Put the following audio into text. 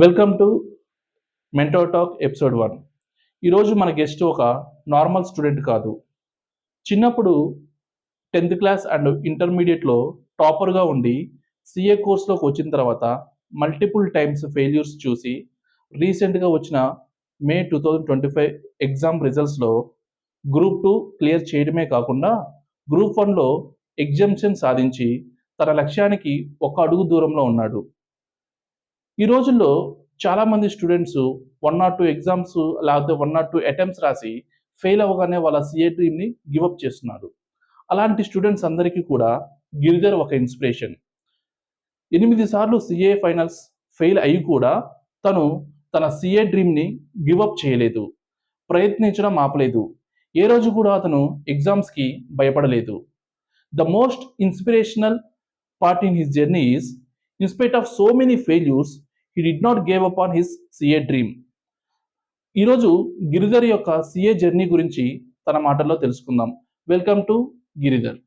Welcome to mentor talk episode 1. ఈరోజు మన guest ఒక నార్మల్ స్టూడెంట్ కాదు. చిన్నప్పుడు 10th క్లాస్ అండ్ ఇంటర్మీడియట్లో టాపర్గా ఉండి సిఏ కోర్స్లోకి వచ్చిన తర్వాత మల్టిపుల్ టైమ్స్ ఫెయిల్యూర్స్ చూసి రీసెంట్గా వచ్చిన మే 2025 ఎగ్జామ్ రిజల్ట్స్లో గ్రూప్ 2 క్లియర్ చేయడమే కాకుండా గ్రూప్ 1లో ఎగ్జామ్షన్ సాధించి తన లక్ష్యానికి ఒక అడుగు దూరంలో ఉన్నాడు. ఈ రోజుల్లో చాలామంది స్టూడెంట్స్ 1 or 2 ఎగ్జామ్స్ లేకపోతే 1 or 2 అటెంప్ట్స్ రాసి ఫెయిల్ అవ్వగానే వాళ్ళ సిఏ డ్రీమ్ని గివప్ చేస్తున్నారు. అలాంటి స్టూడెంట్స్ అందరికీ కూడా గిరిధర్ ఒక ఇన్స్పిరేషన్. 8 సార్లు సిఏ ఫైనల్స్ ఫెయిల్ అయ్యి కూడా తను తన సిఏ డ్రీమ్ని గివప్ చేయలేదు, ప్రయత్నించడం ఆపలేదు. ఏ రోజు కూడా అతను ఎగ్జామ్స్కి భయపడలేదు. The most inspirational part in his journey is, in spite of so many failures, he did not give up on his CA dream. ఈరోజు గిరిధర్ యొక్క సిఏ జర్నీ గురించి తన మాటల్లో తెలుసుకుందాం. Welcome to Giridhar.